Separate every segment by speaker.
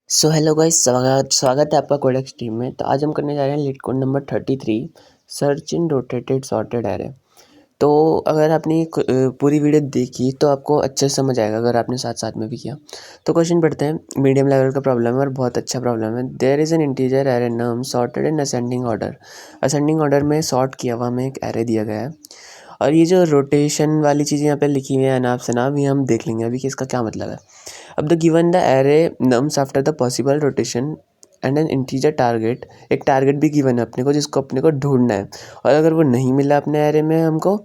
Speaker 1: So hello guys, स्वागत स्वागत है आपका कोडेक्स टीम में। तो आज हम करने जा रहे हैं leet code number 33, search in rotated sorted array. तो अगर आपने पूरी वीडियो देखी तो आपको अच्छे से समझ आएगा, अगर आपने साथ साथ में भी किया। तो क्वेश्चन पढ़ते हैं। मीडियम लेवल का प्रॉब्लम है और बहुत अच्छा प्रॉब्लम है। There is an integer array num sorted in ascending order. Ascending order में सॉर्ट किया हुआ हमें एक एरे दिया गया है। और ये जो रोटेशन वाली चीज़ें यहाँ पे लिखी हुई हैं अनाप शनाप, ये हम देख लेंगे अभी कि इसका क्या मतलब है। अब the given the array nums after the possible rotation and N integer target. एक टारगेट भी गिवन है अपने को, जिसको अपने को ढूंढना है। और अगर वो नहीं मिला अपने एरे में हमको,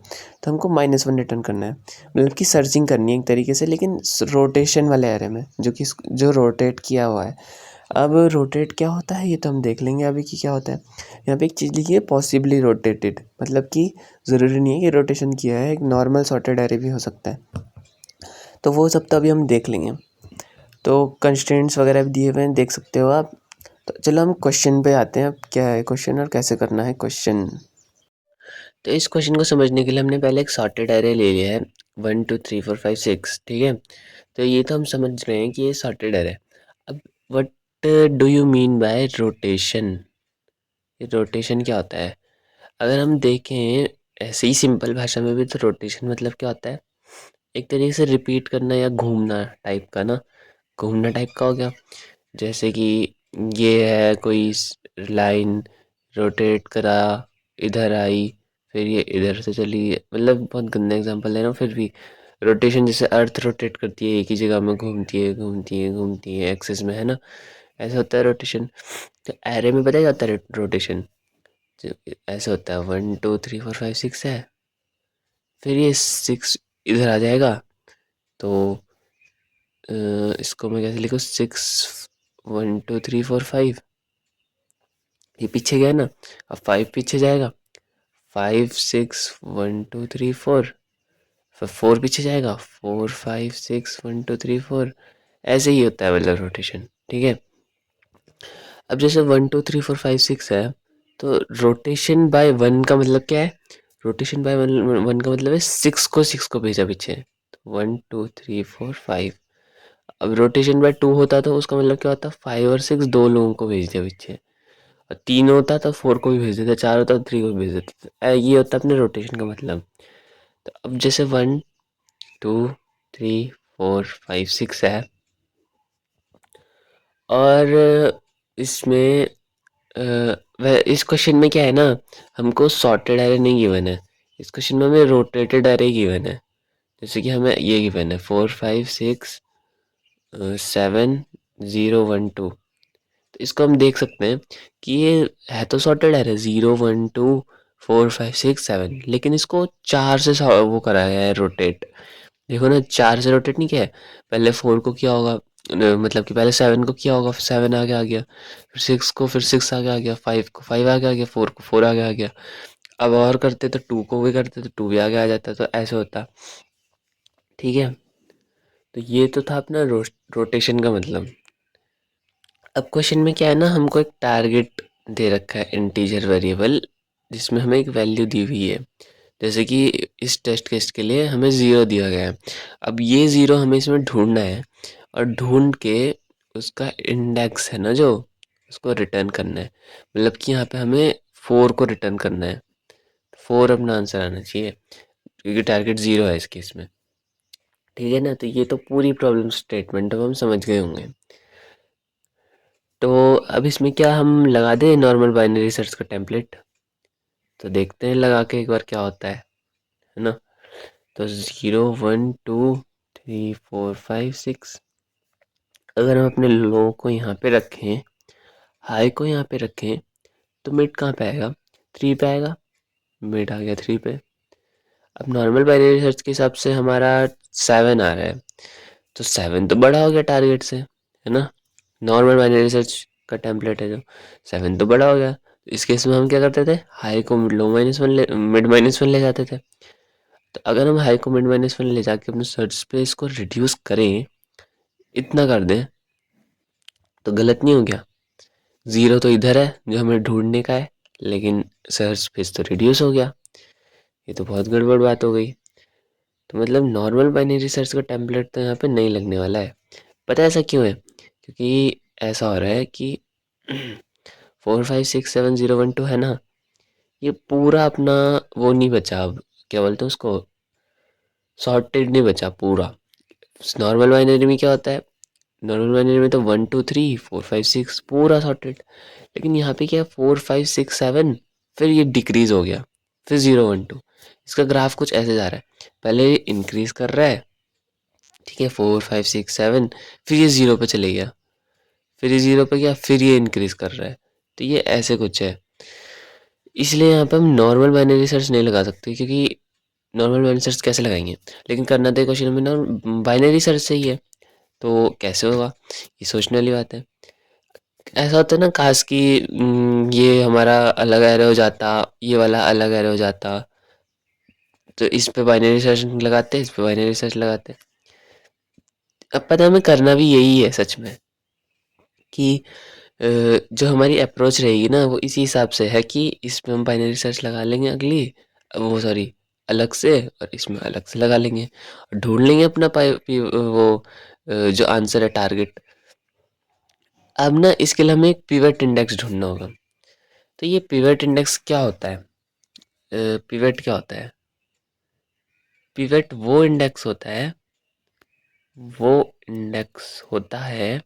Speaker 1: तो हमको -1 रिटर्न करना है। मतलब कि सर्चिंग करनी है एक तरीके से, लेकिन रोटेशन वाले एरे में जो रोटेट किया हुआ है। अब रोटेट क्या होता है ये तो हम देख लेंगे अभी कि क्या होता है। यहाँ पे एक चीज़ लिखी है, पॉसिबली रोटेटेड, मतलब कि ज़रूरी नहीं है कि रोटेशन किया है, एक नॉर्मल सॉर्टेड एरे भी हो सकता है। तो वो सब तो अभी हम देख लेंगे। तो कंस्ट्रेंट्स वगैरह भी दिए हुए हैं, देख सकते हो आप। तो चलो हम क्वेश्चन पे आते हैं। अब क्या है क्वेश्चन और कैसे करना है क्वेश्चन। तो इस क्वेश्चन को समझने के लिए हमने पहले एक सॉर्टेड एरे ले लिया है, 1 2 3 4 5 6, ठीक है। तो ये तो हम समझ रहे हैं कि ये सॉर्टेड एरे। अब what do you mean by rotation? ये रोटेशन क्या होता है? अगर हम देखें ऐसे ही सिंपल भाषा में भी, तो रोटेशन मतलब क्या होता है? एक तरीके से रिपीट करना या घूमना टाइप का ना। घूमना टाइप का हो गया। जैसे कि ये है कोई लाइन, रोटेट करा, इधर आई, फिर ये इधर से चली। मतलब बहुत गंदा एग्जांपल है ना, फिर भी रोटेशन जैसे अर्थ रोटेट करती है, एक ही जगह में घूमती है घूमती है घूमती है एक्सिस में, है ना। ऐसा होता है रोटेशन। तो एरे में पता है क्या होता है रोटेशन? ऐसे होता है, 1 2 3 4 5 6 है, फिर ये 6 इधर आ जाएगा। तो इसको मैं कैसे लिखूँ? 6 1 2 3 4 5, ये पीछे गया ना। अब 5 पीछे जाएगा, 5 6 1 2 3 4। फिर 4 पीछे जाएगा, 4 5 6 1 2 3 4। ऐसे ही होता है मतलब रोटेशन, ठीक है। अब जैसे 1 2 3 4 5 6 है, तो रोटेशन बाय 1 का मतलब क्या है? रोटेशन बाय वन का मतलब है 6 को भेजा पीछे। तो 1 2 3 4 5। अब रोटेशन बाय 2 होता तो उसका मतलब क्या होता? 5 और 6 दो लोगों को भेज दिया पीछे। और 3 होता तो 4 को भी भेज देता, 4 होता तो 3 को भी भेज देता। तो ये होता अपने रोटेशन का मतलब। तो अब जैसे 1 2 3 4 5 6 है, और इसमें वह इस क्वेश्चन में क्या है ना, हमको सॉर्टेड एरे नहीं गिवन है। इस क्वेश्चन में हमें रोटेटेड एरे गिवन है। जैसे कि हमें ये गिवन है 4 5 6 7 0 1 2। तो इसको हम देख सकते हैं कि ये है तो सॉर्टेड एरे, 0 1 2 4 5 6 7, लेकिन इसको 4 से वो कराया है रोटेट। देखो ना, 4 से रोटेट नहीं किया है। पहले 4 को किया होगा, मतलब कि पहले 7 को किया होगा, फिर 7 आगे आ गया, फिर 6 को, फिर 6 आगे आ गया, 5 को 5 आगे आ गया, 4 को 4 आगे आ गया। अब और करते तो 2 को भी करते तो 2 भी आगे आ जाता, तो ऐसे होता, ठीक है। तो ये तो था अपना रोटेशन का मतलब। अब क्वेश्चन में क्या है ना, हमको एक टारगेट दे रखा है, इंटीजर वेरिएबल, जिसमें हमें एक वैल्यू दी हुई है। जैसे कि इस टेस्ट केस के लिए हमें 0 दिया गया है। अब ये 0 हमें इसमें ढूंढना है, और ढूंढ के उसका इंडेक्स है ना जो, उसको रिटर्न करना है। मतलब कि यहाँ पे हमें 4 को रिटर्न करना है। 4 अपना आंसर आना चाहिए, क्योंकि टारगेट 0 है इस केस में, ठीक है ना। तो ये तो पूरी प्रॉब्लम स्टेटमेंट अब हम समझ गए होंगे। तो अब इसमें क्या हम लगा दें नॉर्मल बाइनरी सर्च का टेम्पलेट? तो देखते हैं लगा के एक बार क्या होता है ना। तो 0 1 2 3 4 5 6, अगर हम अपने लो को यहाँ पे रखें, हाई को यहाँ पे रखें, तो मिड कहाँ पे आएगा? 3 पे आएगा। मिड आ गया 3 पे। अब नॉर्मल बाइनरी सर्च के हिसाब से हमारा 7 आ रहा है, तो 7 तो बड़ा हो गया टारगेट से, है ना। नॉर्मल बाइनरी सर्च का टेम्पलेट है जो, 7 तो बड़ा हो गया। इस केस में हम क्या करते थे, हाई को लो -1 ले, मिड -1 ले जाते थे। तो अगर हम हाई को मिड -1 ले जाके अपने सर्च स्पेस को रिड्यूस करें, इतना कर दें, तो गलत नहीं हो गया? 0 तो इधर है जो हमें ढूंढने का है, लेकिन सर्च स्पेस तो रिड्यूस हो गया। ये तो बहुत गड़बड़ बात हो गई। तो मतलब नॉर्मल बाइनरी सर्च का टेम्पलेट तो यहाँ पे नहीं लगने वाला है। पता है ऐसा क्यों है? क्योंकि ऐसा हो रहा है कि 4 5 6 7 0 1 2 है ना, ये पूरा अपना वो नहीं बचा, अब क्या बोलते हैं उसको, सॉर्टेड नहीं बचा पूरा। नॉर्मल बाइनरी में क्या होता है, नॉर्मल बाइनरी में तो 1 2 3 4 5 6 पूरा सॉर्टेड, लेकिन यहाँ पे क्या है 4 5 6 7, फिर ये डिक्रीज हो गया, फिर 0 1 2। इसका ग्राफ कुछ ऐसे जा रहा है, पहले ये इंक्रीज कर रहा है, ठीक है, 4 5 6 7, फिर ये जीरो पे चले गया, फिर ये जीरो पे गया, फिर ये इंक्रीज कर रहा है। तो ये ऐसे कुछ है, इसलिए यहाँ पे हम नॉर्मल बाइनरी सर्च नहीं लगा सकते, क्योंकि नॉर्मल बाइनरी सर्च कैसे लगाएंगे, लेकिन करना तो क्वेश्चन में बाइनरी सर्च से ही है, तो कैसे होगा, ये सोचने वाली बात है। ऐसा होता है ना काश कि ये हमारा अलग एरो हो जाता, ये वाला अलग एरो हो जाता, तो इस पे बाइनरी सर्च लगाते, इस पे बाइनरी सर्च लगाते। अब पता है हमें करना भी यही है सच में, कि जो हमारी अप्रोच रहेगी ना वो इसी हिसाब से है कि इसमें हम बाइनरी सर्च लगा लेंगे अगली, वो सॉरी अलग से, और इसमें अलग से लगा लेंगे और ढूंढ लेंगे अपना वो जो आंसर है टारगेट। अब ना इसके लिए हमें एक पिवट इंडेक्स ढूंढना होगा। तो ये पिवट इंडेक्स क्या होता है, पिवट क्या होता है, पिवट वो इंडेक्स होता है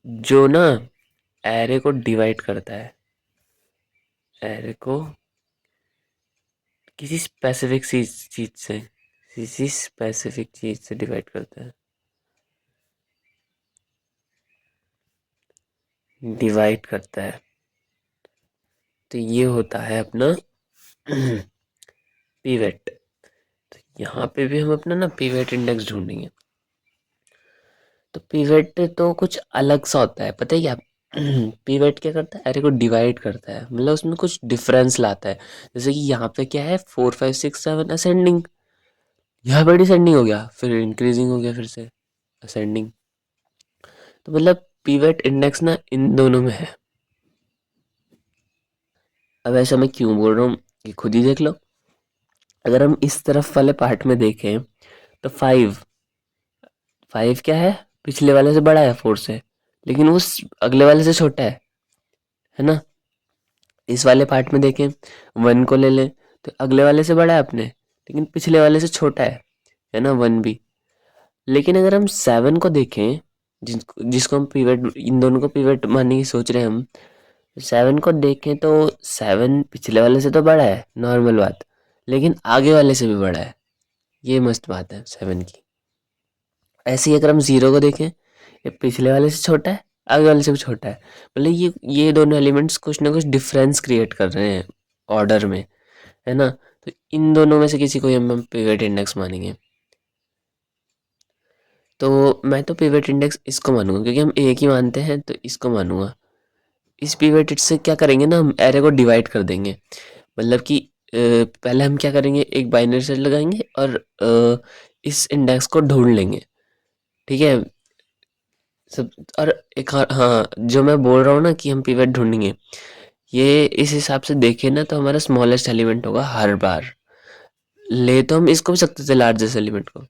Speaker 1: जो ना एरे को डिवाइड करता है, एरे को किसी स्पेसिफिक चीज से, किसी स्पेसिफिक चीज से डिवाइड करता है, डिवाइड करता है। तो ये होता है अपना पिवट। तो यहाँ पे भी हम अपना ना पिवट इंडेक्स ढूंढेंगे। तो पिवट तो कुछ अलग सा होता है, पता है क्या, पिवट क्या करता है, एरे को डिवाइड करता है, मतलब उसमें कुछ डिफरेंस लाता है। जैसे कि यहाँ पे क्या है 4 5 6 7 असेंडिंग, यहाँ पे डिसेंडिंग हो गया, फिर इंक्रीजिंग हो गया, फिर से असेंडिंग। तो मतलब पिवट इंडेक्स ना इन दोनों में है। अब ऐसा मैं क्यों बोल रहा हूँ कि खुद ही देख लो। अगर हम इस तरफ वाले पार्ट में देखें तो 5 क्या है, पिछले वाले से बड़ा है 4 से, लेकिन वो अगले वाले से छोटा है ना। इस वाले पार्ट में देखें 1 को ले लें तो अगले वाले से बड़ा है अपने, लेकिन पिछले वाले से छोटा है ना 1 भी। लेकिन अगर हम 7 को देखें, जिसको हम पिवट, इन दोनों को पिवट मानने की सोच रहे हैं हम, 7 को देखें तो 7 पिछले वाले से तो बड़ा है, नॉर्मल बात, लेकिन आगे वाले से भी बड़ा है, ये मस्त बात है 7 की। ऐसे ही अगर हम 0 को देखें, ये पिछले वाले से छोटा है, आगे वाले से भी छोटा है, मतलब ये दोनों एलिमेंट्स कुछ ना कुछ डिफरेंस क्रिएट कर रहे हैं ऑर्डर में, है ना। तो इन दोनों में से किसी को हम पिवट इंडेक्स मानेंगे। तो मैं तो पिवट इंडेक्स इसको मानूंगा, क्योंकि हम एक ही मानते हैं तो इसको मानूंगा। इस पिवट से क्या करेंगे ना, हम एरे को डिवाइड कर देंगे, मतलब कि पहले हम क्या करेंगे, एक बाइनरी सर्च लगाएंगे और इस इंडेक्स को ढूंढ लेंगे, ठीक है सब। और एक हाँ, जो मैं बोल रहा हूँ ना कि हम पिवट ढूंढेंगे, ये इस हिसाब से देखें ना तो हमारा स्मॉलेस्ट एलिमेंट होगा हर बार। ले तो हम इसको भी सकते थे लार्जेस्ट एलिमेंट को,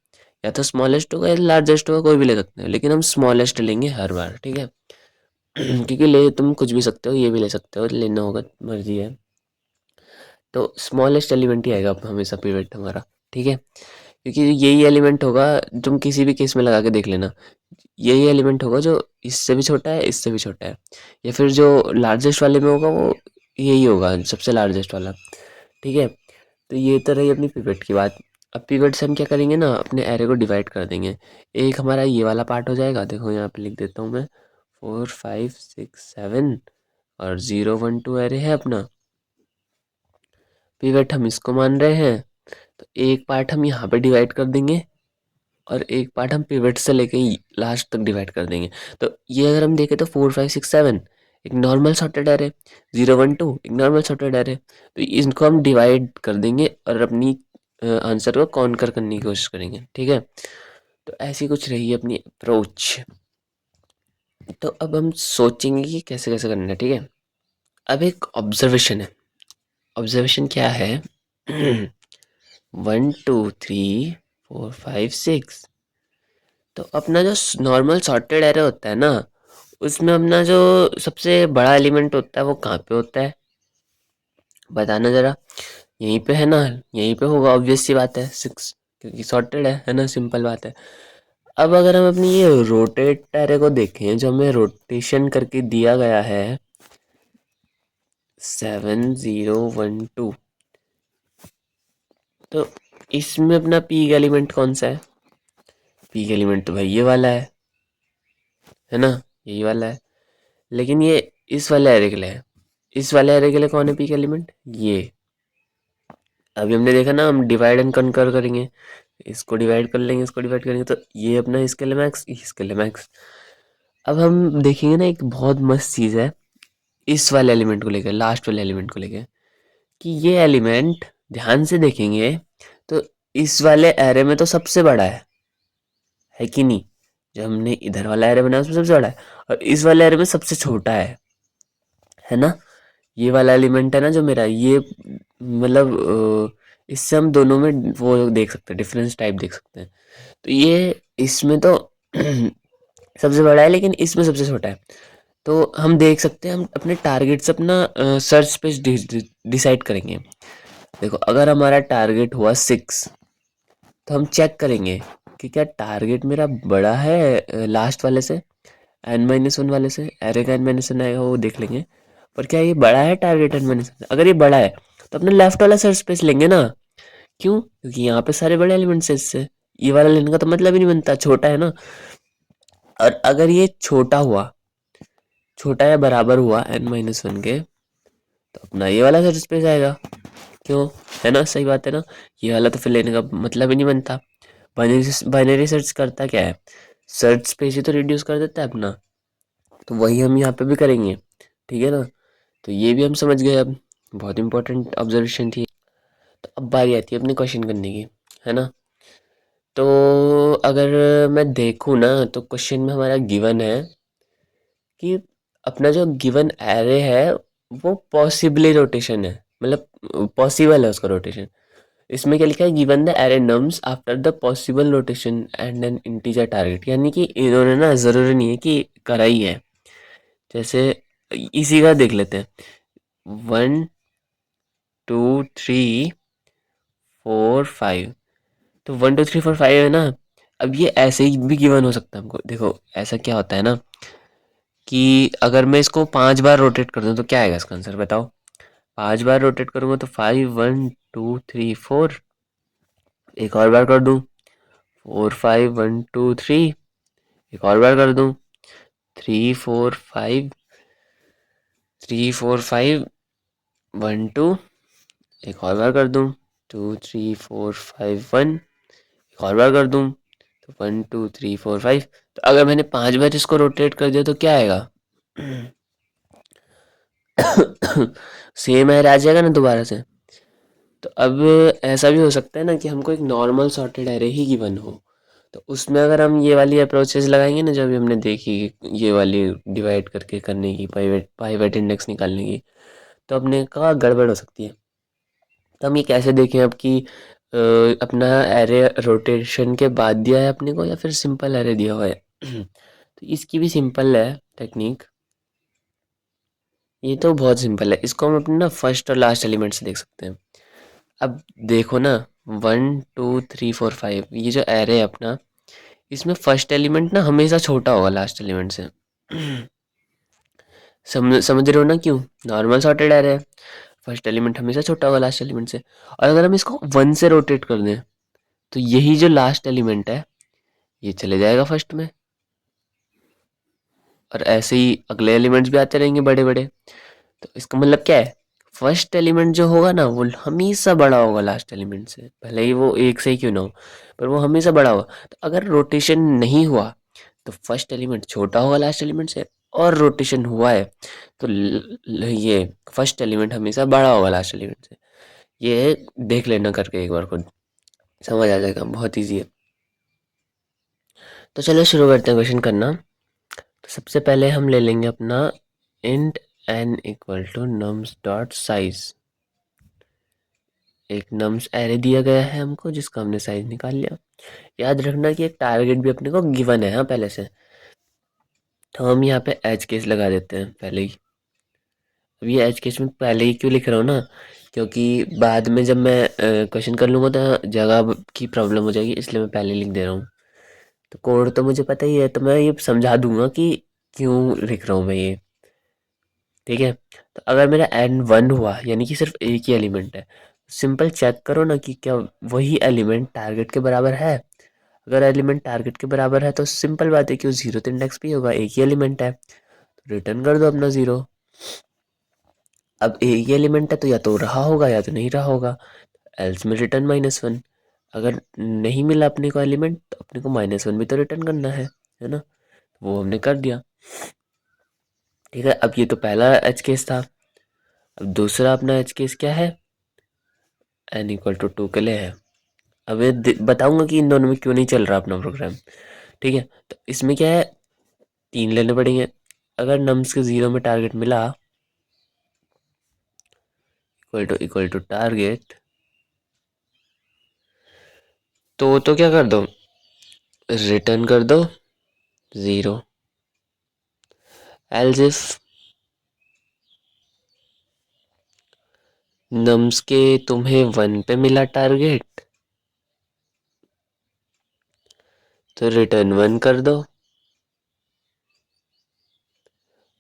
Speaker 1: या तो स्मॉलेस्ट होगा या लार्जेस्ट होगा, कोई भी ले सकते हैं, लेकिन हम स्मॉलेस्ट लेंगे हर बार, ठीक है। क्योंकि ले तुम कुछ भी सकते हो, ये भी ले सकते हो, लेना होगा मर्जी है। तो स्मॉलेस्ट एलिमेंट ही आएगा अब हमेशा पिवट हमारा, ठीक है, क्योंकि यही एलिमेंट होगा, तुम किसी भी केस में लगा के देख लेना, यही एलिमेंट होगा जो इससे भी छोटा है, इससे भी छोटा है, या फिर जो लार्जेस्ट वाले में होगा वो यही होगा सबसे लार्जेस्ट वाला, ठीक है। तो ये तो रही अपनी पिवट की बात। अब पिवट से हम क्या करेंगे ना, अपने एरे को डिवाइड कर देंगे। एक हमारा ये वाला पार्ट हो जाएगा, देखो यहाँ पे लिख देता हूँ मैं, 4 5 6 7 और 0 1 2 एरे है अपना, पिवट हम इसको मान रहे हैं। तो एक पार्ट हम यहाँ पे डिवाइड कर देंगे और एक पार्ट हम पिवट से लेके लास्ट तक डिवाइड कर देंगे। तो ये अगर हम देखें तो 4 5 6 7 एक नॉर्मल सॉर्टेड एरे, 0 1 2 एक नॉर्मल सॉर्टेड एरे, तो इनको हम डिवाइड कर देंगे और अपनी आंसर को कॉन्कर करने की कोशिश करेंगे, ठीक है। तो ऐसी कुछ रही अपनी अप्रोच। तो अब हम सोचेंगे कि कैसे कैसे करना है, ठीक है। अब एक ऑब्जर्वेशन है, ऑब्जर्वेशन क्या है, 1 2 3 4 5 6, तो अपना जो नॉर्मल सॉर्टेड एरे होता है ना, उसमें अपना जो सबसे बड़ा एलिमेंट होता है वो कहाँ पे होता है, बताना जरा। यहीं पे है ना, यहीं पे होगा, ऑब्वियस सी बात है, 6, क्योंकि सॉर्टेड है ना, सिंपल बात है। अब अगर हम अपनी ये रोटेट एरे को देखें, जो हमें रोटेशन करके दिया गया है 7012, तो इसमें अपना पीक एलिमेंट कौन सा है? पीक एलिमेंट तो भाई ये वाला है ना, यही वाला है। लेकिन ये इस वाले एरे के लिए है, इस वाले एरे के लिए कौन है पीक एलिमेंट? ये। अभी हमने देखा ना, हम डिवाइड एंड कनकर करेंगे, इसको डिवाइड कर लेंगे, इसको डिवाइड करेंगे, तो ये अपना इसके लिए मैक्स, इसके लिए मैक्स। अब हम देखेंगे ना, एक बहुत मस्त चीज़ है इस वाले एलिमेंट को लेकर, लास्ट वाले एलिमेंट को लेकर, कि ये एलिमेंट ध्यान से देखेंगे तो इस वाले एरे में तो सबसे बड़ा है कि नहीं? जो हमने इधर वाला एरे बनाया उसमें सबसे बड़ा है, और इस वाले एरे में सबसे छोटा है ना? ये वाला एलिमेंट है ना जो मेरा, ये मतलब इससे हम दोनों में वो देख सकते हैं, डिफरेंस टाइप देख सकते हैं। तो ये इसमें तो सबसे बड़ा है, लेकिन इसमें सबसे छोटा है। तो हम देख सकते हैं, हम अपने टारगेट से अपना सर्च स्पेस डिसाइड करेंगे। देखो, अगर हमारा टारगेट हुआ 6, तो हम चेक करेंगे कि क्या टारगेट मेरा बड़ा है लास्ट वाले से, n-1 वाले से। एरे का n-1 आएगा वो देख लेंगे, पर क्या ये बड़ा है टारगेट n-1? अगर ये बड़ा है तो अपना लेफ्ट वाला सर्च स्पेस लेंगे ना। क्यों? क्योंकि यहाँ पे सारे बड़े एलिमेंट्स है, इससे ये वाला लेने का तो मतलब ही नहीं बनता, छोटा है ना। और अगर ये छोटा हुआ, छोटा या बराबर हुआ n-1 के, तो अपना ये वाला सर्च स्पेस आएगा। क्यों? है ना, सही बात है ना। ये वाला तो फिर लेने का मतलब ही नहीं बनता। बाइनरी बाइनरी सर्च करता क्या है, सर्च स्पेस ही तो रिड्यूस कर देता है अपना। तो वही हम यहाँ पे भी करेंगे, ठीक है ना। तो ये भी हम समझ गए अब, बहुत इंपॉर्टेंट ऑब्जर्वेशन थी। तो अब बारी आती है अपने क्वेश्चन करने की, है ना। तो अगर मैं देखूँ ना, तो क्वेश्चन में हमारा गिवन है कि अपना जो गिवन एरे है वो पॉसिबली रोटेशन है, मतलब पॉसिबल है उसका रोटेशन। इसमें क्या लिखा है, given the array nums after the possible rotation and N integer target, यानी कि इन्होंने ना, ज़रूरी नहीं है कि करा ही है। जैसे इसी का देख लेते हैं, 1 2 3 4 5, तो 1 2 3 4 5 है ना। अब ये ऐसे ही भी गिवन हो सकता है हमको। देखो, ऐसा क्या होता है ना, कि अगर मैं इसको 5 बार रोटेट कर दूं तो क्या आएगा इसका आंसर, बताओ। 5 बार रोटेट करूंगा तो 5 1 2 3 4, एक और बार कर दूं 4 5 1 2 3, एक और बार कर दूं 3 4 5 3 4 5 1 2, एक और बार कर दूं 2 3 4 5 1, एक और बार कर दूं तो 1 2 3 4 5। तो अगर मैंने 5 बार इसको रोटेट कर दिया तो क्या आएगा? सेम एरे आ जाएगा ना दोबारा से। तो अब ऐसा भी हो सकता है ना कि हमको एक नॉर्मल सॉर्टेड एरे ही गिवन हो, तो उसमें अगर हम ये वाली अप्रोचेस लगाएंगे ना, जो अभी हमने देखी, ये वाली डिवाइड करके करने की, पाइवेट पाइवेट इंडेक्स निकालने की, तो अपने का गड़बड़ हो सकती है। तो हम ये कैसे देखें अब कि अपना एरे रोटेशन के बाद दिया है अपने को, या फिर सिंपल एरे दिया हुआ है? तो इसकी भी सिंपल है टेक्निक, ये तो बहुत सिंपल है। इसको हम अपने ना फर्स्ट और लास्ट एलिमेंट से देख सकते हैं। अब देखो ना, 1 2 3 4 5, ये जो एरे है अपना, इसमें फर्स्ट एलिमेंट ना हमेशा छोटा होगा लास्ट एलिमेंट से। समझ रहे हो ना क्यों? नॉर्मल सॉर्टेड एरे है, फर्स्ट एलिमेंट हमेशा छोटा होगा लास्ट एलिमेंट से। और अगर हम इसको 1 से रोटेट कर दें, तो यही जो लास्ट एलिमेंट है ये चले जाएगा फर्स्ट में, और ऐसे ही अगले एलिमेंट्स भी आते रहेंगे बड़े बड़े। तो इसका मतलब क्या है, फर्स्ट एलिमेंट जो होगा ना वो हमेशा बड़ा होगा लास्ट एलिमेंट से, भले ही वो एक से ही क्यों ना हो, पर वो हमेशा बड़ा होगा। तो अगर रोटेशन नहीं हुआ तो फर्स्ट एलिमेंट छोटा होगा लास्ट एलिमेंट से, और रोटेशन हुआ है तो ये फर्स्ट एलिमेंट हमेशा बड़ा होगा लास्ट एलिमेंट से। ये देख लेना करके एक बार खुद, समझ आ जाएगा, बहुत ईजी है। तो चलो शुरू करते हैं क्वेश्चन करना। तो सबसे पहले हम ले लेंगे अपना int n equal to nums dot size. एक नम्स एरे दिया गया है हमको जिसका हमने साइज निकाल लिया। याद रखना कि एक टारगेट भी अपने को गिवन है हाँ पहले से। तो हम यहाँ पे एज केस लगा देते हैं पहले ही। अब ये एज केस में पहले ही क्यों लिख रहा हूँ ना, क्योंकि बाद में जब मैं क्वेश्चन कर लूँगा तो जगह की प्रॉब्लम हो जाएगी, इसलिए मैं पहले लिख दे रहा हूँ। तो कोड तो मुझे पता ही है, तो मैं ये समझा दूंगा कि क्यों लिख रहा हूँ मैं ये। ठीक है। तो अगर मेरा एन वन हुआ यानी कि सिर्फ एक ही एलिमेंट है, सिंपल चेक करो ना कि क्या वही एलिमेंट टारगेट के बराबर है। अगर एलिमेंट टारगेट के बराबर है तो सिंपल बात है कि वो जीरो इंडेक्स भी होगा, एक ही एलिमेंट है, तो रिटर्न कर दो अपना जीरो। अब एक ही एलिमेंट है तो या तो रहा होगा या तो नहीं रहा होगा, एल्स में रिटर्न -1। अगर नहीं मिला अपने को एलिमेंट तो अपने को -1 भी तो रिटर्न करना है ना। वो हमने कर दिया। ठीक है, अब ये तो पहला एच केस था। अब दूसरा अपना एच केस क्या है, n = 2 के लिए है। अब ये बताऊंगा कि इन दोनों में क्यों नहीं चल रहा अपना प्रोग्राम। ठीक है, तो इसमें क्या है, 3 लेने पड़ेंगे। अगर नम्स के 0 में टारगेट मिला इक्वल टू टारगेट, तो क्या कर दो, रिटर्न कर दो 0। एल्स इफ नम्स के तुम्हें 1 पे मिला टारगेट तो रिटर्न 1 कर दो।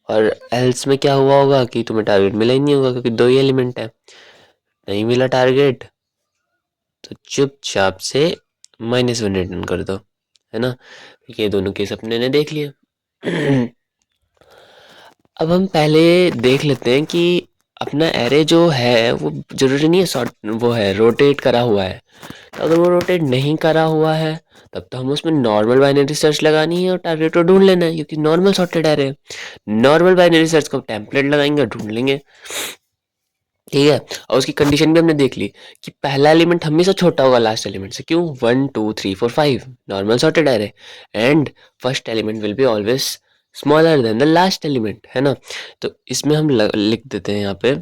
Speaker 1: और एल्स में क्या हुआ होगा कि तुम्हें टारगेट मिला ही नहीं होगा क्योंकि दो ही एलिमेंट है। नहीं मिला टारगेट तो चुपचाप से -1 रिटर्न कर दो, है ना। ये दोनों केस अपने ने देख लिए। अब हम पहले देख लेते हैं कि अपना एरे जो है वो जरूरी नहीं है सॉर्ट वो है रोटेट करा हुआ है। तो अगर वो रोटेट नहीं करा हुआ है तब तो हम उसमें नॉर्मल बाइनरी सर्च लगानी है और टारगेट को ढूंढ लेना है, क्योंकि नॉर्मल सॉर्टेड एरे है। नॉर्मल बाइनरी सर्च को टेम्पलेट लगाएंगे और ढूंढ लेंगे। ठीक है, और उसकी कंडीशन भी हमने देख ली कि पहला एलिमेंट हमेशा छोटा होगा लास्ट एलिमेंट से। क्यों, 1 2 3 4 5 normal sorted array, and first element will be always smaller than the last element, है ना। तो इसमें हम लिख देते हैं यहाँ पे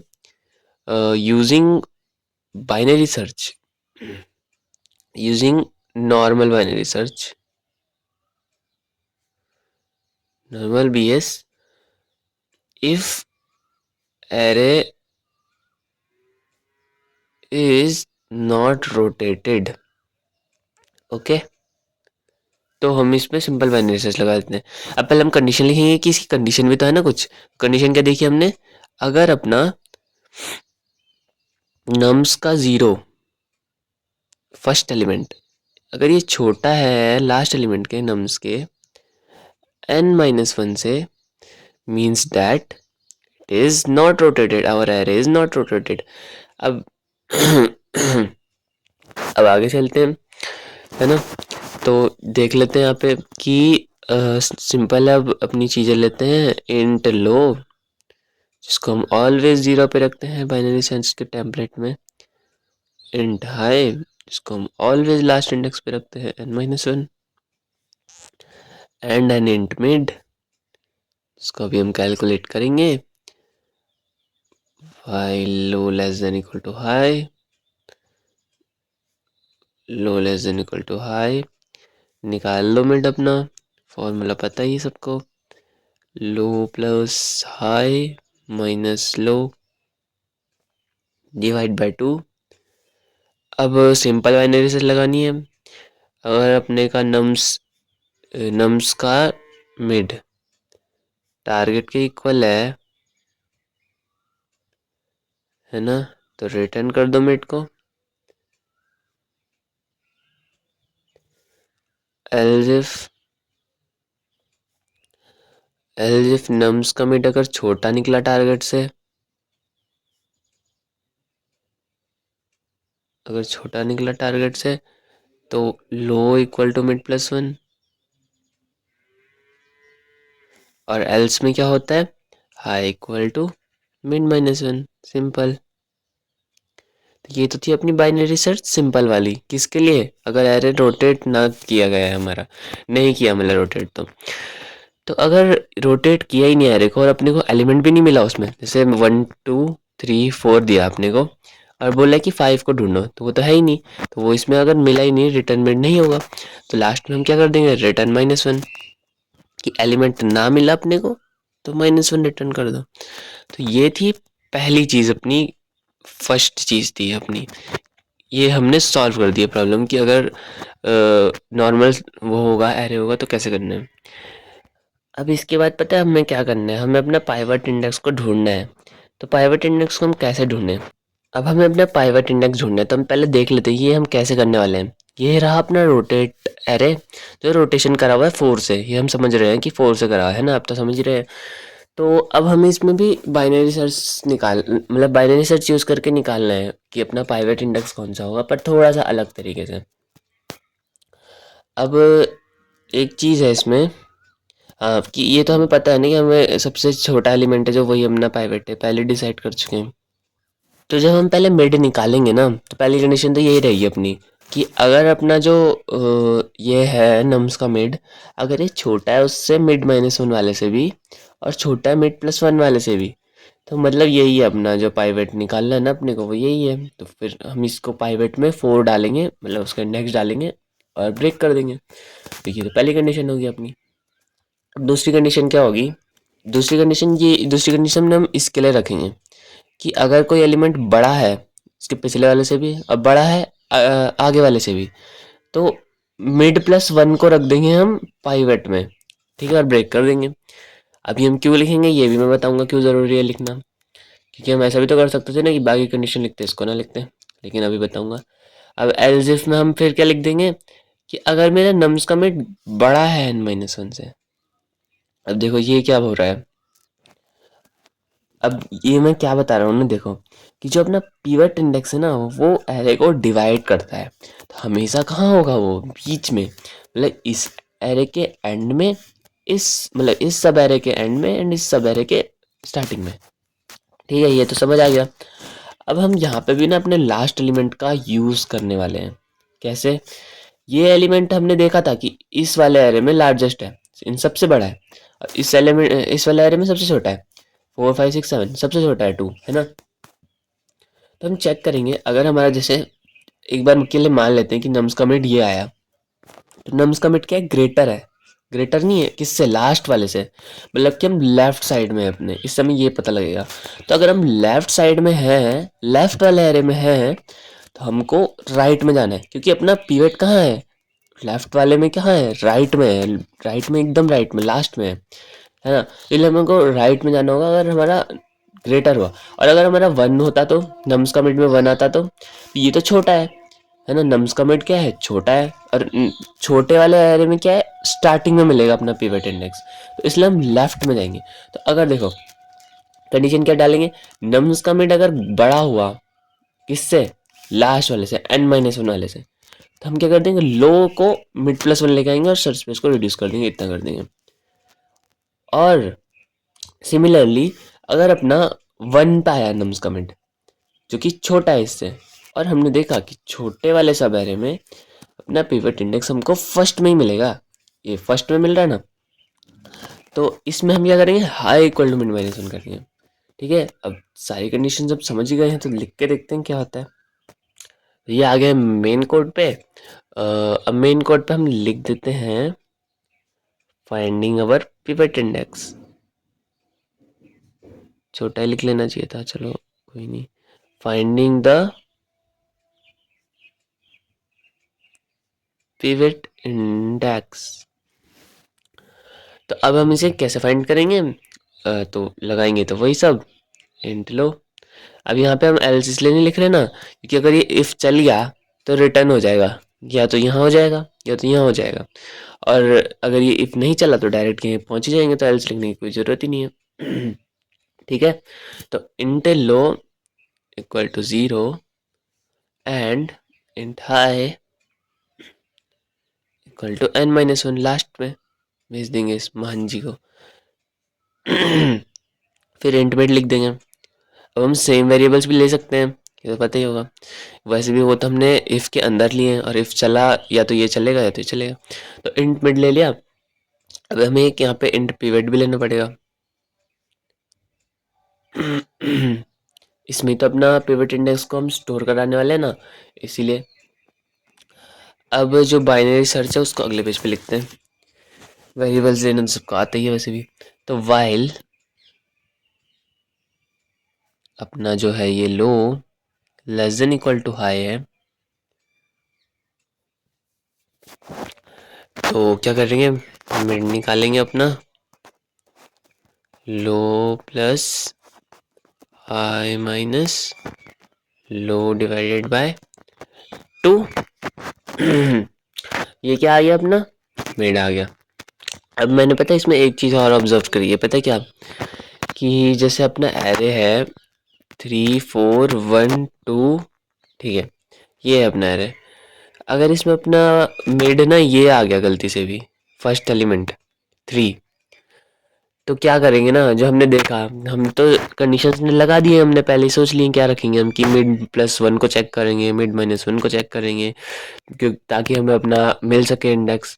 Speaker 1: using binary search, using normal binary search, normal BS, if array is not rotated। Okay, तो हम इसमें सिंपल बाइनरी सर्च लगा देते हैं। अब पहले हम कंडीशन लिखेंगे कि इसकी कंडीशन भी तो है ना कुछ। कंडीशन क्या देखिए हमने, अगर अपना नम्स का 0 फर्स्ट एलिमेंट अगर ये छोटा है लास्ट एलिमेंट के नम्स के n-1 से, means that it is not rotated, our array is not rotated. अब अब आगे चलते हैं, है ना। तो देख लेते हैं यहाँ पे कि सिंपल है। अब अपनी चीज़ें लेते हैं, इंट लो जिसको हम ऑलवेज 0 पे रखते हैं बाइनरी सेंस के टेम्पलेट में, इंट हाई जिसको हम ऑलवेज लास्ट इंडेक्स पे रखते हैं n-1, and N int mid जिसको अभी हम कैलकुलेट करेंगे, while low less than equal to high, low less than equal to high, निकाल लो मिड अपना, फॉर्मूला पता ही सबको, low plus high minus low divide by 2। अब सिंपल बाइनरी से लगानी है। अगर अपने का नम्स का मिड टारगेट के इक्वल है ना, तो रिटर्न कर दो मिड को। एल्स इफ नम्स का मिड अगर छोटा निकला टारगेट से, अगर छोटा निकला टारगेट से तो लो इक्वल टू मिड +1, और एल्स में क्या होता है, high equal to mid -1। Simple. तो ये तो थी अपनी बाइनरी सर्च सिंपल वाली। किसके लिए, अगर एरे रोटेट ना किया गया है हमारा, नहीं किया मतलब रोटेट। तो अगर रोटेट किया ही नहीं एरे को और अपने को एलिमेंट भी नहीं मिला उसमें, जैसे 1 2 3 4 दिया अपने को और बोला है कि 5 को ढूंढो, तो वो तो है ही नहीं, तो वो इसमें अगर मिला ही नहीं रिटर्न मेड नहीं होगा। तो लास्ट में हम क्या कर देंगे, रिटर्न -1, कि एलिमेंट ना मिला अपने को तो -1 रिटर्न कर दो। तो ये थी पहली चीज़ अपनी, फर्स्ट चीज़ थी अपनी, ये हमने सॉल्व कर दिया प्रॉब्लम कि अगर नॉर्मल वो होगा, एरे होगा, तो कैसे करना है। अब इसके बाद पता है हमें क्या करना है, हमें अपना पाइवट इंडेक्स को ढूंढना है। तो पाइवट इंडेक्स को हम कैसे ढूंढें, अब हमें अपना पाइवट इंडेक्स ढूंढना है, तो हम पहले देख लेते हैं ये हम कैसे करने वाले हैं। ये रहा अपना रोटेट एरे, जो रोटेशन करा हुआ है 4 से, ये हम समझ रहे हैं कि 4 से करा हुआ है ना, आप तो समझ रहे हैं। तो अब हमें इसमें भी बाइनरी सर्च निकाल, मतलब बाइनरी सर्च यूज़ करके निकालना है कि अपना पाइवट इंडेक्स कौन सा होगा, पर थोड़ा सा अलग तरीके से। अब एक चीज़ है इसमें, हाँ, कि ये तो हमें पता है ना कि हमें सबसे छोटा एलिमेंट है जो वही अपना पाइवट है, पहले डिसाइड कर चुके हैं। तो जब हम पहले मिड निकालेंगे ना, तो पहली कंडीशन तो यही रहेगी अपनी, कि अगर अपना जो ये है नम्स का मिड, अगर ये छोटा है उससे मिड -1 वाले से भी, और छोटा है मिड +1 वाले से भी, तो मतलब यही है अपना जो पाइवट निकालना है ना अपने को, वो यही है। तो फिर हम इसको पाइवट में 4 डालेंगे, मतलब उसका इंडेक्स डालेंगे और ब्रेक कर देंगे। तो ये तो पहली कंडीशन होगी अपनी। अब दूसरी कंडीशन क्या होगी, दूसरी कंडीशन में हम इसके लिए रखेंगे कि अगर कोई एलिमेंट बड़ा है इसके पिछले वाले से भी और बड़ा है आगे वाले से भी, तो मिड +1 को रख देंगे हम पाइवट में, ठीक है, और ब्रेक कर देंगे। अभी हम क्यों लिखेंगे ये भी मैं बताऊंगा क्यों ज़रूरी है लिखना, क्योंकि हम ऐसा भी तो कर सकते थे ना कि बाकी कंडीशन लिखते इसको ना लिखते, लेकिन अभी बताऊंगा। अब एल्स इफ में हम फिर क्या लिख देंगे कि अगर मेरा नम्स का मिड बड़ा है n-1 से। अब देखो ये क्या हो रहा है, अब ये मैं क्या बता रहा हूँ ना, देखो कि जो अपना पीवट इंडेक्स है ना वो एरे को डिवाइड करता है, तो हमेशा कहाँ होगा वो, बीच में, मतलब इस एरे के एंड में, इस मतलब इस सब एरे के एंड में एंड इस सब एरे के स्टार्टिंग में। ठीक है, ये तो समझ आ गया। अब हम यहाँ पे भी ना अपने लास्ट एलिमेंट का यूज़ करने वाले हैं। कैसे, ये एलिमेंट हमने देखा था कि इस वाले एरे में लार्जेस्ट है, इन सबसे बड़ा है, और इस वाले एरे में सबसे छोटा है, 4 5 6 7 सबसे छोटा है 2, है ना। तो हम चेक करेंगे, अगर हमारा जैसे एक बार के लिए मान लेते हैं कि नम्स का मिड ये आया, तो नम्स का मिड क्या है, ग्रेटर है, ग्रेटर नहीं है किससे, लास्ट वाले से, मतलब कि हम लेफ्ट साइड में है अपने, इस समय ये पता लगेगा। तो अगर हम लेफ्ट साइड में हैं, लेफ्ट वाले एरे में हैं, तो हमको राइट में जाना है, क्योंकि अपना पीवट कहाँ है, लेफ्ट वाले में, कहाँ है, राइट में है, राइट में, एकदम राइट में, लास्ट में है ना। इसलिए हमको राइट में जाना होगा अगर हमारा ग्रेटर हुआ। और अगर हमारा 1 होता तो नम्स का मिड में 1 आता तो ये तो छोटा है ना, नम्स का मिड क्या है, छोटा है, और छोटे वाले एरे में क्या है, स्टार्टिंग में मिलेगा अपना पिवट इंडेक्स, तो इसलिए हम लेफ्ट में जाएंगे। तो अगर देखो कंडीशन क्या डालेंगे, नम्स का मिड अगर बड़ा हुआ किससे, लास्ट वाले से, n-1 वाले से, तो हम क्या कर देंगे, लो को मिड +1 लेके आएंगे और सर्च स्पेस को रिड्यूस कर देंगे, इतना कर देंगे। और सिमिलरली अगर अपना 1 पे आया नम्स का मिड जो कि छोटा है इससे, और हमने देखा कि छोटे वाले सब एरे में अपना पिवट इंडेक्स हमको फर्स्ट में ही मिलेगा, ये फर्स्ट में मिल रहा है ना, तो इसमें हम क्या करेंगे, हाई इक्वल टू -1 करेंगे। ठीक है, अब सारी कंडीशन जब समझ ही गए हैं तो लिख के देखते हैं क्या होता है। ये आ गए मेन कोड पे। अब मेन कोड पे हम लिख देते हैं फाइंडिंग अवर पिवट इंडेक्स, छोटा ही लिख लेना चाहिए था, चलो कोई नहीं, फाइंडिंग द पिवट इंडेक्स। तो अब हम इसे कैसे फाइंड करेंगे, तो लगाएंगे तो वही सब इंट लो। अब यहाँ पे हम एल्स इसलिए नहीं लिख रहे ना, क्योंकि अगर ये इफ चल गया तो रिटर्न हो जाएगा, या तो यहाँ हो जाएगा या तो यहाँ हो जाएगा, और अगर ये इफ नहीं चला तो डायरेक्ट यहीं पहुँच ही जाएंगे, तो एल्स लिखने की कोई ज़रूरत ही नहीं है। ठीक है, तो int low equal to 0 and int high equal to n-1 last में भेज देंगे इस महान जी को। फिर इंट मेड लिख देंगे। अब हम सेम वेरिएबल्स भी ले सकते हैं, ये तो पता ही होगा, वैसे भी वो तो हमने इफ़ के अंदर लिए हैं, और इफ़ चला या तो ये चलेगा या तो ये चलेगा, तो इंट मिड ले लिया। अब हमें एक यहाँ पे इंट पिवट भी लेना पड़ेगा। इसमें तो अपना पिवट इंडेक्स को हम स्टोर कराने वाले हैं ना, इसीलिए। अब जो बाइनरी सर्च है उसको अगले पेज पे लिखते हैं। वेरिएबल्स लेना तो सबको आता ही है वैसे भी। तो वाइल अपना जो है ये low less than equal to high है, तो क्या करेंगे, मिड निकालेंगे अपना low plus high minus low divided by 2। ये क्या आ गया अपना, मिड आ गया। अब मैंने पता है इसमें एक चीज़ और ऑब्जर्व करी है, पता है क्या, कि जैसे अपना एरे है 3 4 1 2, ठीक है, ये है अपना एरे। अगर इसमें अपना मिड ना ये आ गया गलती से भी, फर्स्ट एलिमेंट 3, तो क्या करेंगे ना, जो हमने देखा, हम तो कंडीशंस ने लगा दिए, हमने पहले ही सोच लिए क्या रखेंगे हम, कि मिड +1 को चेक करेंगे, मिड -1 को चेक करेंगे, क्यों, ताकि हमें अपना मिल सके इंडेक्स।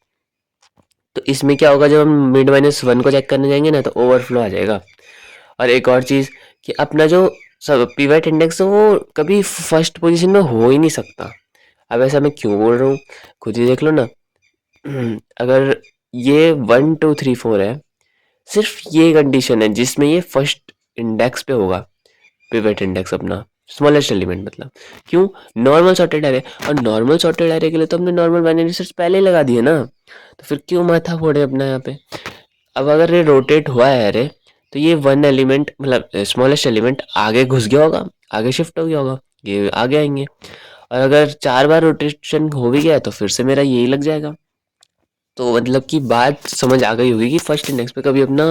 Speaker 1: तो इसमें क्या होगा, जब हम मिड -1 को चेक करने जाएंगे ना तो ओवरफ्लो आ जाएगा। और एक और चीज़, कि अपना जो सब पिवट इंडेक्स है वो कभी फर्स्ट पोजीशन में हो ही नहीं सकता। अब ऐसा मैं क्यों बोल रहा हूँ, खुद ही देख लो ना। अगर ये 1 2 3 4 है, सिर्फ ये कंडीशन है जिसमें ये फर्स्ट इंडेक्स पे होगा, पिवट इंडेक्स अपना स्मॉलेस्ट एलिमेंट मतलब। क्यों, नॉर्मल सॉर्टेड एरे, और नॉर्मल सॉर्टेड एरे के लिए तो हमने नॉर्मल बाइनरी सर्च पहले ही लगा दिए ना, तो फिर क्यों माथा फोड़े अपना यहाँ पे। अब अगर ये रोटेट हुआ है एरे, तो ये वन एलिमेंट मतलब स्मॉलेस्ट एलिमेंट आगे घुस गया होगा, आगे शिफ्ट हो गया होगा, ये आगे आएंगे। और अगर 4 बार रोटेशन हो भी गया तो फिर से मेरा यही लग जाएगा। तो मतलब कि बात समझ आ गई होगी कि फर्स्ट इंडेक्स पे कभी अपना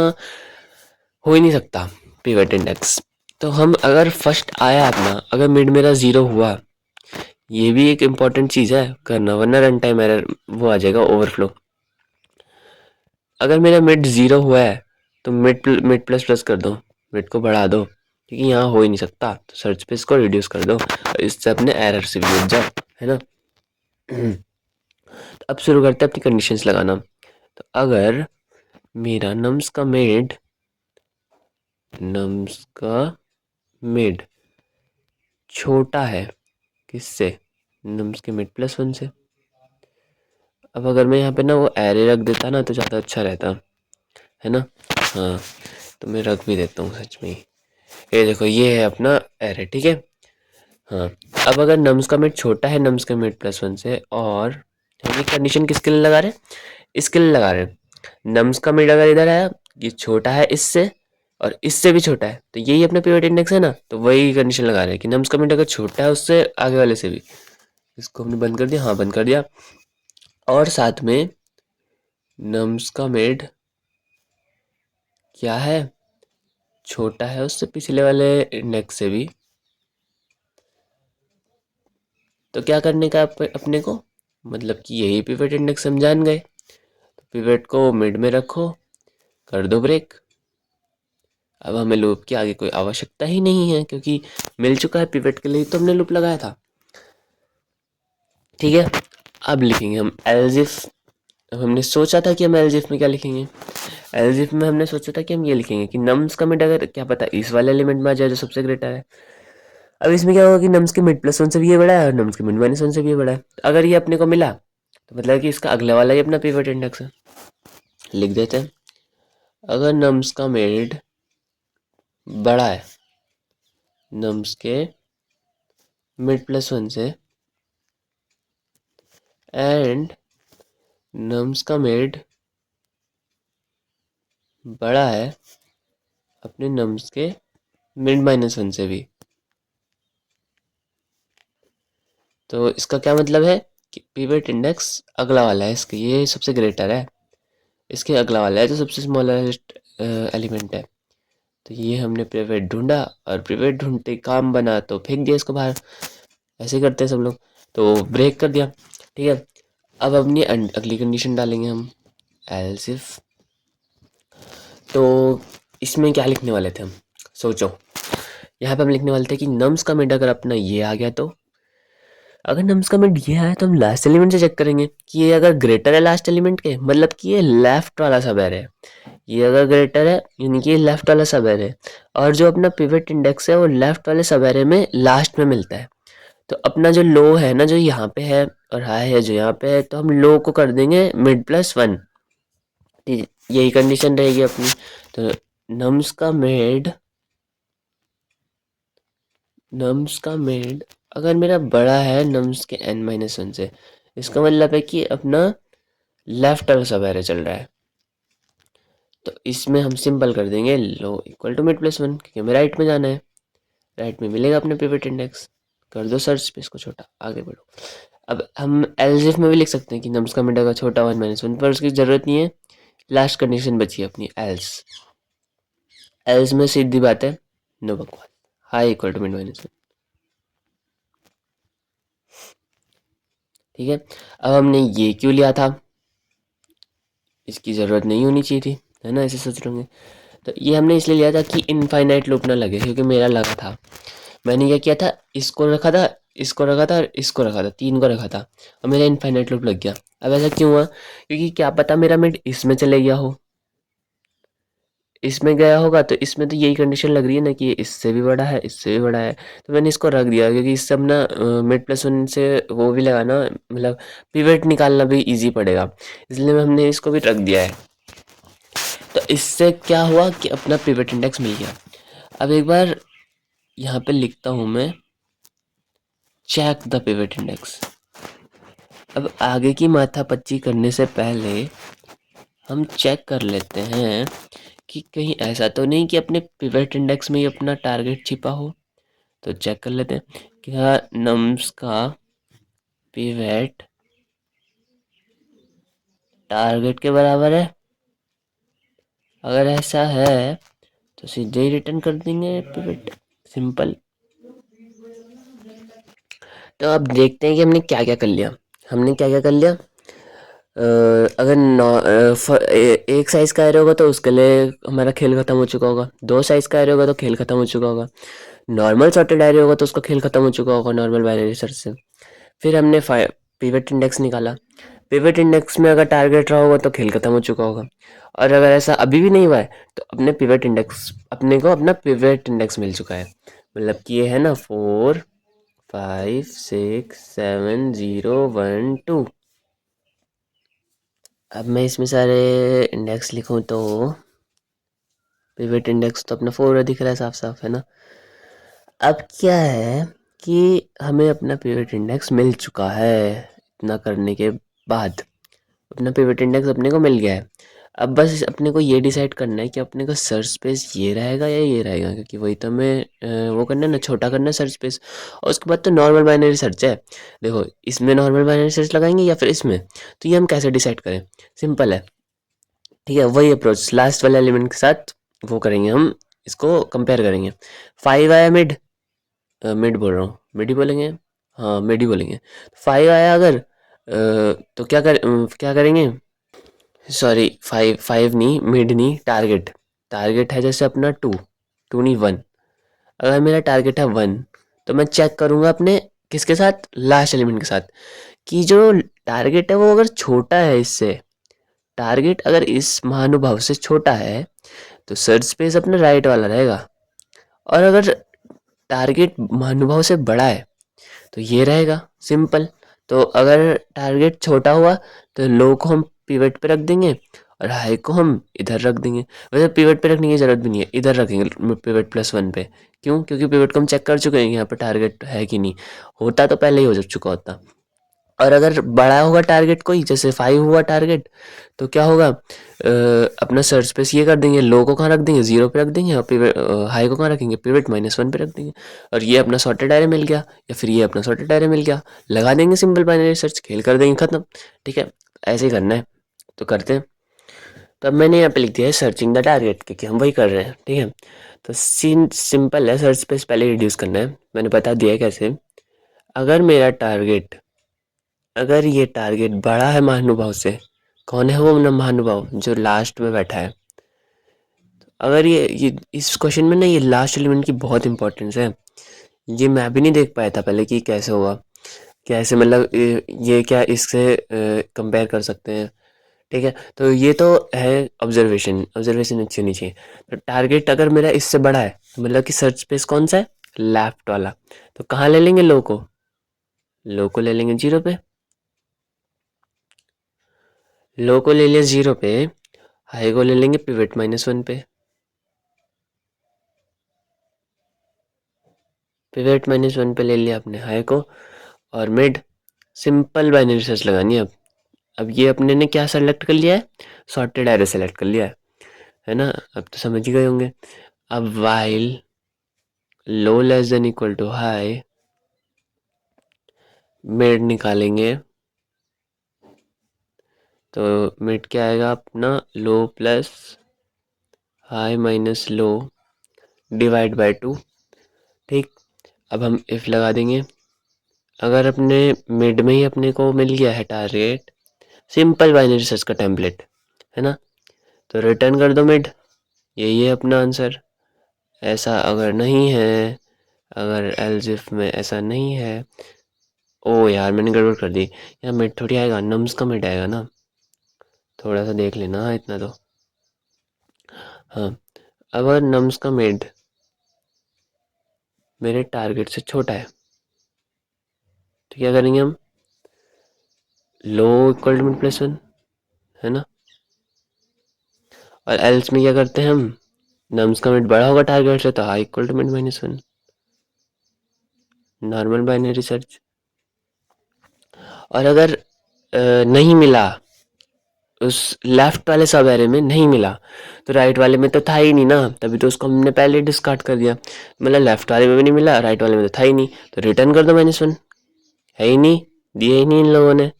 Speaker 1: हो ही नहीं सकता पिवट इंडेक्स। तो हम अगर फर्स्ट आया अपना, अगर मिड मेरा 0 हुआ, ये भी एक इम्पॉर्टेंट चीज़ है करना, वरना रन टाइम एरर वो आ जाएगा, ओवरफ्लो। अगर मेरा मिड 0 हुआ है तो मिड मिड प्लस प्लस कर दो, मिड को बढ़ा दो, क्योंकि यहाँ हो ही नहीं सकता, तो सर्च पे इसको रिड्यूस कर दो, इससे अपने एरर से भी बच जाओ, है ना। तो अब शुरू करते हैं अपनी कंडीशंस लगाना। तो अगर मेरा नम्स का मिड छोटा है किससे, नम्स के मिड +1 से। अब अगर मैं यहाँ पे ना वो एरे रख देता ना तो ज़्यादा अच्छा रहता, है ना। हाँ, तो मैं रख भी देता हूँ सच में ही। ये देखो, ये है अपना एरे, ठीक है। हाँ, अब अगर नम्स का मिड छोटा है नम्स के मिड +1 से, और हम ये कंडीशन किसके लिए लगा रहे हैं, इसके लिए लगा रहे हैं। नम्स का मिड अगर इधर आया, ये छोटा है इससे और इससे भी छोटा है, तो यही अपना पिवट इंडेक्स है ना, तो वही कंडीशन लगा रहे हैं कि नम्स का मिड अगर छोटा है उससे आगे वाले से भी। इसको हमने बंद कर दिया, हाँ बंद कर दिया। और साथ में नम्स का मिड क्या है, छोटा है उससे पिछले वाले इंडेक्स से भी। तो क्या करने का अपने को, मतलब कि यही पिवट इंडेक्स हम जान गए, तो पिवट को मिड में रखो, कर दो ब्रेक। अब हमें लूप की आगे कोई आवश्यकता ही नहीं है, क्योंकि मिल चुका है पिवट के लिए तो हमने लूप लगाया था, ठीक है। अब लिखेंगे हम एल्जिफ। हमने सोचा था कि हम एल्जिफ में क्या लिखेंगे, एल्जिफ में हमने सोचा था कि हम ये लिखेंगे कि नम्स का मिड अगर क्या पता इस वाले एलिमेंट में आ जाए जो सबसे ग्रेटर है। अब इसमें क्या होगा कि नम्स के मिड +1 से भी ये बड़ा है और नम्स के मिड -1 से भी ये बड़ा है, तो अगर ये अपने को मिला तो मतलब कि इसका अगला वाला ही अपना पिवट इंडेक्स है। लिख देते हैं, अगर नम्स का मिड बड़ा है नम्स के मिड +1 से, एंड नम्स का मिड बड़ा है अपने नम्स के मिड -1 से भी, तो इसका क्या मतलब है कि पिवट इंडेक्स अगला वाला है इसके, ये सबसे ग्रेटर है, इसके अगला वाला है जो सबसे स्मॉलेस्ट एलिमेंट है। तो ये हमने पिवट ढूंढा, और पिवट ढूंढते काम बना तो फेंक दिया इसको बाहर, ऐसे करते हैं सब लोग, तो ब्रेक कर दिया, ठीक है। अब अपनी अगली कंडीशन डालेंगे हम, एल्स इफ। तो इसमें क्या लिखने वाले थे हम, सोचो। यहाँ पे हम लिखने वाले थे कि नम्स का मिड अगर अपना ये आ गया, तो अगर नम्स का मिड ये आया तो हम लास्ट एलिमेंट से चेक करेंगे कि ये अगर ग्रेटर है लास्ट एलिमेंट के, मतलब कि ये लेफ्ट वाला सब एरे है, ये अगर ग्रेटर है यानी कि लेफ्ट वाला सब एरे, और जो अपना पिवट इंडेक्स है वो लेफ्ट वाले सब एरे में लास्ट में मिलता है। तो अपना जो लो है ना, जो यहाँ पे है, और हाई है जो यहाँ पे है, तो हम लो को कर देंगे मिड प्लस वन। यही कंडीशन रहेगी अपनी। तो नम्स का मिड, नम्स का मिड अगर मेरा बड़ा है नम्स के n माइनस वन से, इसका मतलब है कि अपना लेफ्ट वाला सब एरे चल रहा है। तो इसमें हम सिंपल कर देंगे low equal to mid plus one, क्योंकि हमें राइट में जाना है, राइट में मिलेगा अपने पिवट इंडेक्स। कर दो सर्च स्पेस को छोटा, आगे बढ़ो। अब हम एलजेफ में भी लिख सकते हैं कि नम्स का मिड अगर छोटा वन माइनस वन, पर उसकी ज़रूरत नहीं है। लास्ट कंडीशन बची है अपनी एल्स। एल्स में सीधी बात है, नो बकवास, high equal to mid minus one. ठीक है। अब हमने ये क्यों लिया था, इसकी ज़रूरत नहीं होनी चाहिए थी, है ना, ऐसे सोच रहे होंगे। तो ये हमने इसलिए लिया था कि इनफाइनाइट लूप ना लगे, क्योंकि मेरा लगा था। मैंने क्या किया था, इसको रखा था, इसको रखा था और इसको रखा था, तीन को रखा था, और मेरा इनफाइनाइट लूप लग गया। अब ऐसा क्यों हुआ, क्योंकि क्या पता मेरा मिड इसमें चले गया हो, इसमें गया होगा, तो इसमें तो यही कंडीशन लग रही है ना कि ये इससे भी बड़ा है, इससे भी बड़ा है। तो मैंने इसको रख दिया, क्योंकि इससे अपना मिड प्लस वन से वो भी लगाना, मतलब पिवट निकालना भी इजी पड़ेगा, इसलिए हमने इसको भी रख दिया है। तो इससे क्या हुआ कि अपना पिवट इंडेक्स मिल गया। अब एक बार यहाँ पे लिखता हूँ मैं, चेक द पिवट इंडेक्स। अब आगे की माथापच्ची करने से पहले हम चेक कर लेते हैं कि कहीं ऐसा तो नहीं कि अपने पिवट इंडेक्स में ही अपना टारगेट छिपा हो। तो चेक कर लेते हैं, क्या नम्स का पिवट टारगेट के बराबर है। अगर ऐसा है तो सीधे ही रिटर्न कर देंगे पिवट, सिंपल। तो अब देखते हैं कि हमने क्या क्या कर लिया। हमने क्या क्या कर लिया, अगर एक साइज़ का एरे होगा तो उसके लिए हमारा खेल ख़त्म हो चुका होगा, दो साइज़ का एरे होगा तो खेल ख़त्म हो चुका होगा, नॉर्मल सॉर्टेड एरे होगा तो उसका खेल ख़त्म हो चुका होगा नॉर्मल बाइनरी सर्च से। फिर हमने पिवट इंडेक्स निकाला, पिवट इंडेक्स में अगर टारगेट रहा होगा तो खेल ख़त्म हो चुका होगा। और अगर ऐसा अभी भी नहीं हुआ है तो अपने पिवट इंडेक्स, अपने को अपना पिवट इंडेक्स मिल चुका है। मतलब कि ये है ना 4 5 6 7 0 1 2। अब मैं इसमें सारे इंडेक्स लिखूं तो पिवट इंडेक्स तो अपना 4 दिख रहा है, साफ साफ, है ना। अब क्या है कि हमें अपना पिवट इंडेक्स मिल चुका है, इतना करने के बाद अपना पिवट इंडेक्स अपने को मिल गया है। अब बस अपने को ये डिसाइड करना है कि अपने का सर्च स्पेस ये रहेगा या ये रहेगा, क्योंकि वही तो हमें वो करना है ना, छोटा करना है सर्च स्पेस। और उसके बाद तो नॉर्मल बाइनरी सर्च है। देखो इसमें नॉर्मल बाइनरी सर्च लगाएंगे या फिर इसमें, तो ये हम कैसे डिसाइड करें, सिंपल है। ठीक है, वही अप्रोच लास्ट वाले एलिमेंट के साथ वो करेंगे हम, इसको कंपेयर करेंगे। 5 आया मिड, मिड बोल रहा हूँ, मिड ही बोलेंगे, हाँ मिड ही बोलेंगे। 5 आया अगर तो क्या करेंगे, सॉरी 5 नहीं, मिड नहीं, टारगेट। टारगेट है जैसे अपना 2, 2 नहीं 1। अगर मेरा टारगेट है 1 तो मैं चेक करूँगा अपने किसके साथ, लास्ट एलिमेंट के साथ, कि जो टारगेट है वो अगर छोटा है इससे, टारगेट अगर इस महानुभाव से छोटा है तो सर्च स्पेस अपना राइट वाला रहेगा। और अगर टारगेट महानुभाव से बड़ा है तो ये रहेगा, सिंपल। तो अगर टारगेट छोटा हुआ तो लो को हम पिवट पे रख देंगे और हाई को हम इधर रख देंगे। वैसे पिवट पे रखने की ज़रूरत भी नहीं है, इधर रखेंगे पिवट प्लस वन पे। क्यों, क्योंकि पिवट को हम चेक कर चुके हैं यहाँ पर टारगेट है कि नहीं, होता तो पहले ही हो चुका होता। और अगर बड़ा होगा टारगेट कोई, जैसे 5 हुआ टारगेट, तो क्या होगा, अपना सर्च स्पेस ये कर देंगे, लो को कहाँ रख देंगे, 0 पे रख देंगे, और पिवट हाई को कहाँ रखेंगे, पिवट माइनस वन पे रख देंगे। और ये अपना सॉर्टेड एरे मिल गया, या फिर ये अपना सॉर्टेड एरे मिल गया, लगा देंगे सिंपल बाइनरी सर्च, खेल कर देंगे ख़त्म। ठीक है, ऐसे ही करना है, तो करते हैं। तो अब मैंने यहाँ पे लिख दिया है सर्चिंग द टारगेट, क्योंकि हम वही कर रहे हैं। ठीक है, तो सीन सिंपल है, सर्च स्पेस पहले रिड्यूस करना है, मैंने बता दिया है कैसे। अगर मेरा टारगेट, अगर ये टारगेट बड़ा है महानुभाव से, कौन है वो महानुभाव जो लास्ट में बैठा है। अगर ये इस क्वेश्चन में ना ये लास्ट एलिमेंट की बहुत इंपॉर्टेंस है। ये मैं भी नहीं देख पाया था पहले कि कैसे होगा, कैसे मतलब ये क्या इससे कंपेयर कर सकते हैं। ठीक है, तो ये तो है ऑब्जर्वेशन। ऑब्जर्वेशन अच्छी होनी चाहिए। तो टारगेट अगर मेरा इससे बड़ा है तो मतलब कि सर्च स्पेस कौन सा है, लेफ्ट वाला। तो कहाँ ले लेंगे, लो को ले लेंगे 0 पे। लो को ले लिया 0 पे, हाई को ले लेंगे पिवट -1 पे। पिवट -1 पे ले लिया आपने हाई को। और मिड, सिंपल बाइनरी सर्च लगानी है अब ये अपने ने क्या सेलेक्ट कर लिया है, सॉर्टेड एरे सेलेक्ट कर लिया है ना। अब तो समझ ही गए होंगे। अब while low less than equal to high, mid निकालेंगे। तो मिड क्या आएगा अपना, low plus high minus low divide by 2। ठीक, अब हम इफ लगा देंगे। अगर अपने मिड में ही अपने को मिल गया है टारगेट, सिंपल बाइनरी सर्च का टेम्पलेट है ना, तो रिटर्न कर दो मिड। यही है अपना आंसर। ऐसा अगर नहीं है, अगर एल्स इफ में ऐसा नहीं है, ओ यार मैंने गड़बड़ कर दी। यहाँ मिड थोड़ी आएगा, नम्स का मिड आएगा ना, थोड़ा सा देख लेना इतना तो। हाँ, अगर नम्स का मिड मेरे टारगेट से छोटा है तो क्या करेंगे हम, लो इक्वल टू मिड +1 है ना। और एल्स में क्या करते हैं हम, नम्स का मिड बड़ा होगा टारगेट से तो high equal to mid -1, normal binary search. और अगर नहीं मिला, उस लेफ्ट वाले सब एरे में नहीं मिला, तो राइट वाले में तो था ही नहीं ना, तभी तो उसको हमने पहले डिस्कार्ड कर दिया। मतलब लेफ्ट वाले में भी नहीं मिला, राइट वाले में तो था ही नहीं, तो रिटर्न कर दो -1। है ही नहीं, दिए ही नहीं इन लोगों ने।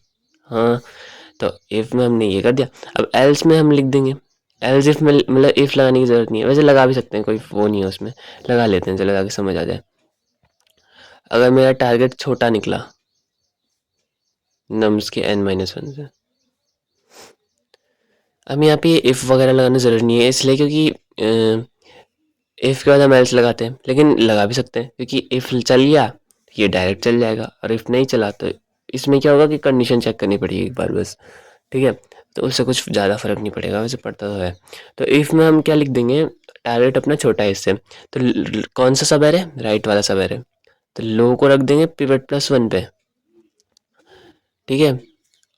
Speaker 1: हाँ, तो इफ में हमने ये कर दिया। अब एल्स में हम लिख देंगे। एल्स इफ में मतलब इफ लगाने की जरूरत नहीं है, वैसे लगा भी सकते हैं, कोई वो नहीं है उसमें, लगा लेते हैं, चलो लगा के समझ आ जाए। अगर मेरा टारगेट छोटा निकला नम्स के n-1 से, अब यहाँ पे इफ वगैरह लगाना जरूरी नहीं है, इसलिए क्योंकि इफ के बाद हम एल्स लगाते हैं, लेकिन लगा भी सकते हैं क्योंकि इफ चल गया ये डायरेक्ट चल जाएगा, और इफ नहीं चला तो इसमें क्या होगा कि कंडीशन चेक करनी पड़ेगी एक बार बस। ठीक है, तो उससे कुछ ज़्यादा फर्क नहीं पड़ेगा, वैसे पड़ता तो है। तो इफ में हम क्या लिख देंगे, टारगेट अपना छोटा है इससे, तो कौन सा सब है, राइट वाला सब है, तो लो को रख देंगे पिवट +1 पे। ठीक है,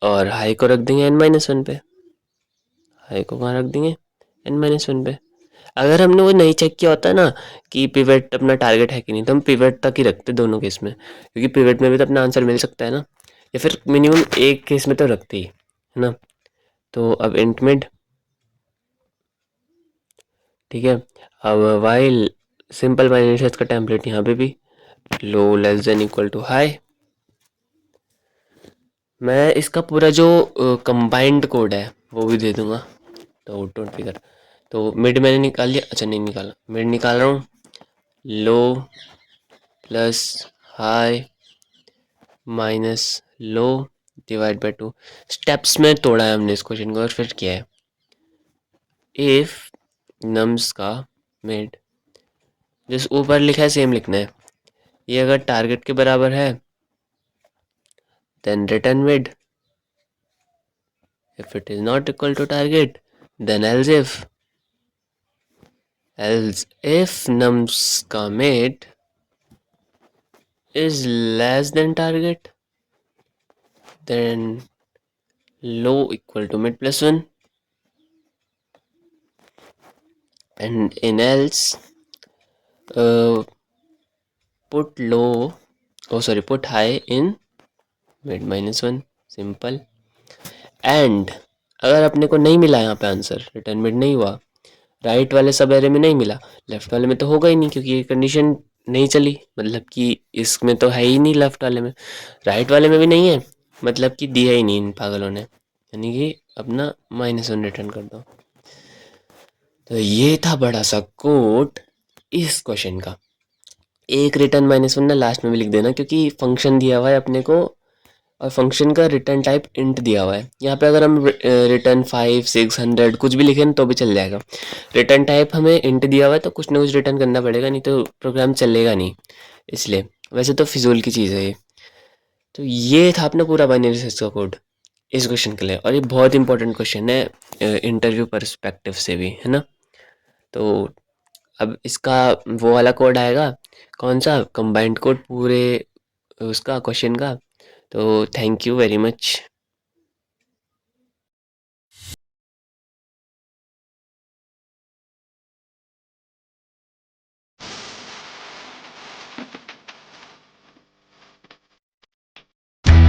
Speaker 1: और हाई को रख देंगे n-1 पे। हाई को कहाँ रख देंगे, n-1 पे। अगर हमने वो नहीं चेक किया होता ना कि पिवट अपना टारगेट है कि नहीं, तो हम पिवट तक ही रखते दोनों केस में, क्योंकि पिवट में भी तो अपना आंसर मिल सकता है ना, या फिर मिनिमम एक केस में तो रखते ही है ना। तो अब इंट मिड, ठीक है। अब वाइल सिंपल बाइनरी सर्च का टेम्पलेट यहाँ पे भी, low less than equal to high. मैं इसका पूरा जो कंबाइंड कोड है वो भी दे दूंगा, तो डोंट फिकर। तो मिड मैंने निकाल लिया, अच्छा नहीं निकाला, मिड निकाल रहा हूँ, low plus high minus low divide by 2। Steps में तोड़ा है हमने इस क्वेश्चन को, और फिर किया है इफ नम्स का मिड जिस ऊपर लिखा है सेम लिखना है। ये अगर टारगेट के बराबर है then return mid, if it is not equal to target then else if nums का mid is less than target then low equal to mid +1, and in else put low, oh sorry, put high in mid -1, simple. And अगर अपने को नहीं मिला यहाँ पे answer, return mid नहीं हुआ, राइट वाले सब एरे में नहीं मिला, लेफ्ट वाले में तो होगा ही नहीं क्योंकि ये कंडीशन नहीं चली, मतलब कि इसमें तो है ही नहीं, लेफ्ट वाले में, राइट वाले में भी नहीं है, मतलब कि दिया ही नहीं इन पागलों ने, यानी कि अपना -1 रिटर्न कर दो। तो ये था बड़ा सा कोड इस क्वेश्चन का। एक रिटर्न -1 ना लास्ट में भी लिख देना, क्योंकि फंक्शन दिया हुआ है अपने को, और फंक्शन का रिटर्न टाइप इंट दिया हुआ है। यहाँ पे अगर हम रिटर्न 5 600 कुछ भी लिखें तो भी चल जाएगा। रिटर्न टाइप हमें इंट दिया हुआ है तो कुछ ना कुछ रिटर्न करना पड़ेगा, नहीं तो प्रोग्राम चलेगा नहीं, इसलिए वैसे तो फिजूल की चीज़ है ये। तो ये था अपना पूरा बाइनरी सर्च का कोड। इस क्वेश्चन के लिए, और ये बहुत इंपॉर्टेंट क्वेश्चन है इंटरव्यू पर्सपेक्टिव से भी, है ना। तो अब इसका वो वाला कोड आएगा, कौन सा कंबाइंड कोड पूरे उसका क्वेश्चन का। तो थैंक यू वेरी मच।